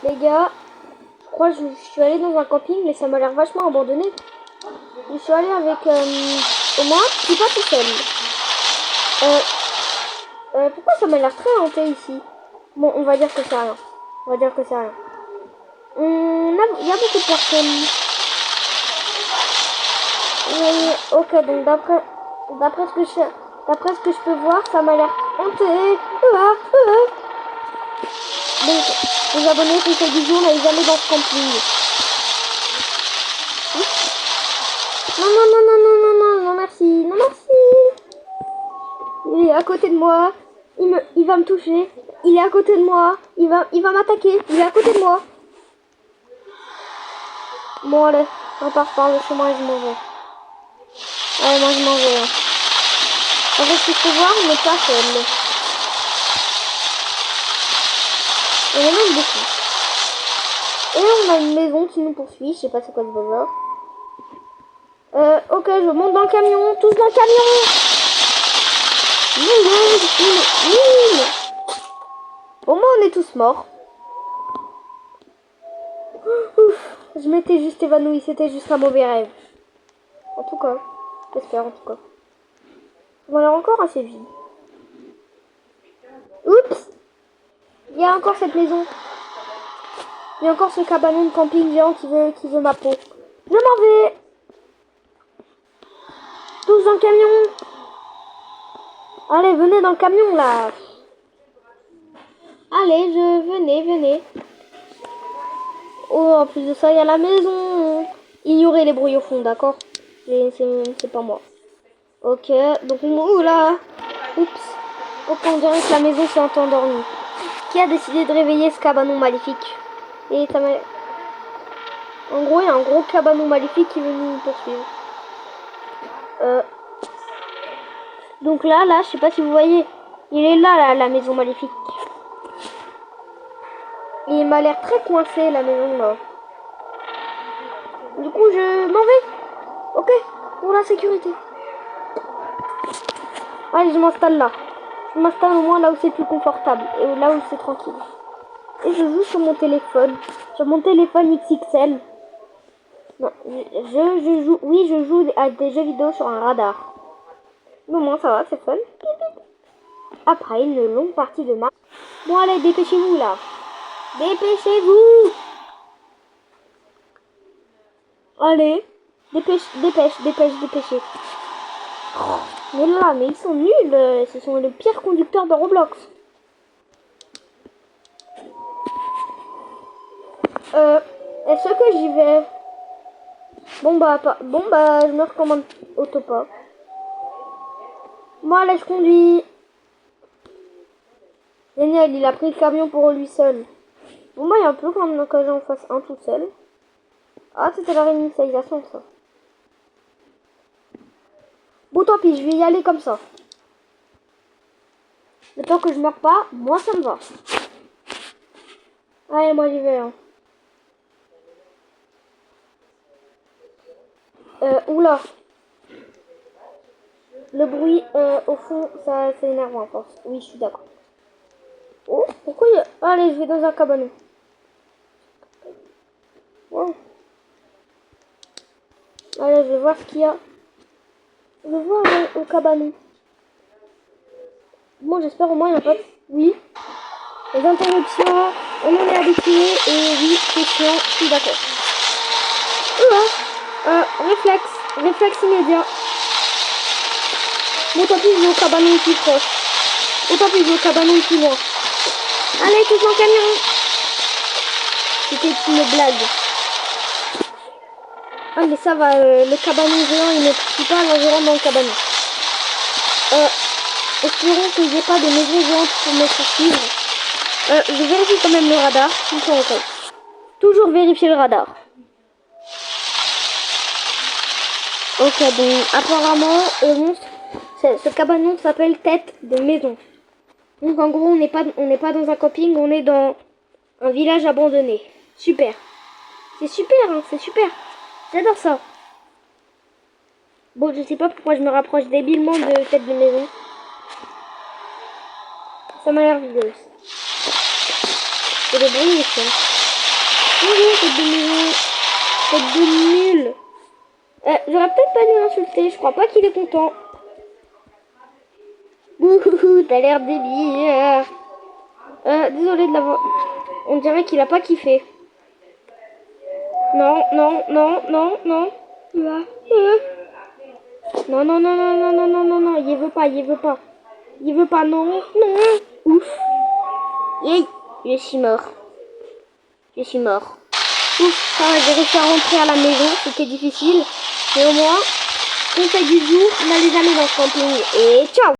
Les gars, je crois que je suis allée dans un camping, mais ça m'a l'air vachement abandonné. Je suis allée avec... au moins, je suis pas tout seul. Pourquoi ça m'a l'air très hanté ici? Bon, on va dire que c'est rien. On va dire que c'est rien. Il y a beaucoup de personnes. Ok, donc d'après ce que je peux voir, ça m'a l'air hanté. Donc, les abonnés qui fait du jour n'aillent jamais dans ce camping. Non, non, non, non, non, non, non, non, merci, non, merci. Il est à côté de moi. Il va me toucher. Il est à côté de moi. Il va m'attaquer. Il est à côté de moi. Bon, allez, on part par le chemin et je m'en vais. Allez, moi je m'en vais. En fait, ce qu'il faut voir, on n'est pas seul. On est même beaucoup. Et on a une maison qui nous poursuit. Je sais pas c'est quoi ce bazar. Ok, je monte dans le camion. Tous dans le camion. Au moins, on est tous morts. Ouf, je m'étais juste évanouie. C'était juste un mauvais rêve. En tout cas, j'espère en tout cas. On a l'air encore assez vide. Oups! Il y a encore cette maison. Il y a encore ce cabanon de camping géant qui veut ma peau. Je m'en vais! Tous dans le camion! Allez, venez dans le camion là! Allez, venez. Oh, en plus de ça, il y a la maison. Ignorez les bruits au fond, d'accord? C'est pas moi. Ok, donc oula! Oups! Ok, on dirait que la maison s'est endormie. Qui a décidé de réveiller ce cabanon maléfique? Et ça m'a... En gros, il y a un gros cabanon maléfique qui veut nous poursuivre. Donc là, je sais pas si vous voyez. Il est là, la maison maléfique. Il m'a l'air très coincé, la maison, là. Du coup, je m'en vais. Ok, pour la sécurité. Allez, je m'installe là. Je m'installe au moins là où c'est plus confortable. Et là où c'est tranquille. Et je joue sur mon téléphone. Sur mon téléphone XXL. Non, je joue... Oui, je joue à des jeux vidéo sur un radar. Mais au moins, ça va, c'est fun. Après une longue partie de marche. Bon, allez, dépêchez-vous, là. Dépêchez-vous. Allez. Dépêchez. Mais là, mais ils sont nuls. Ce sont les pires conducteurs de Roblox. Est-ce que j'y vais? Bon bah, je me recommande Autopa. Moi, allez, je conduis. Génial, il a pris le camion pour lui seul. Bon bah, il y a un peu quand même que j'en fasse un tout seul. Ah, c'était la réinitialisation, ça. Bon, tant pis, je vais y aller comme ça. Le temps que je meurs pas, moi, ça me va. Allez, moi, j'y vais. Hein. Oula. Le bruit, au fond, ça c'est énervant, je pense. Oui, je suis d'accord. Oh, pourquoi il y a... Allez, je vais dans un cabanon. Oh. Allez, je vais voir ce qu'il y a. Je vais voir au cabanon. Bon, j'espère au moins il n'y a pas de... Oui. Les interruptions, on en est habitué. Et oui, c'est chiant, je suis d'accord. Réflexe immédiat. Bon, tant pis, je vais au cabanon plus proche. Bon, tant pis, je vais au cabanon plus loin. Allez, tous en camion. C'était une blague. Ah, mais ça va, le cabanon géant, il ne poursuit pas, alors je rentre dans le cabanon. Espérons qu'il n'y ait pas de maison géante pour me poursuivre. Je vérifie quand même le radar, tout ça encore. Toujours vérifier le radar. Ok, donc apparemment, ce cabanon s'appelle Tête de Maison. Donc en gros, on n'est pas dans un camping, on est dans un village abandonné. Super. C'est super, hein, c'est super. J'adore ça. Bon, je sais pas pourquoi je me rapproche débilement de Tête de Maison. Ça m'a l'air vidéo. C'est le bruit, c'est Bonjour, tête de maison. Tête de nul. J'aurais peut-être pas dû l'insulter. Je crois pas qu'il est content. Wouhou, t'as l'air débile. Désolé de l'avoir... On dirait qu'il a pas kiffé. Non, non, non, non, non. Non, non, non, non, non, non, non, non, non. Il veut pas, il veut pas. Il veut pas, non, non. Ouf. Yay, je suis mort. Je suis mort. Ouf, ça va, j'ai réussi à rentrer à la maison. C'était difficile. Mais au moins, conseil du jour, n'allez jamais dans ce camping. Et ciao!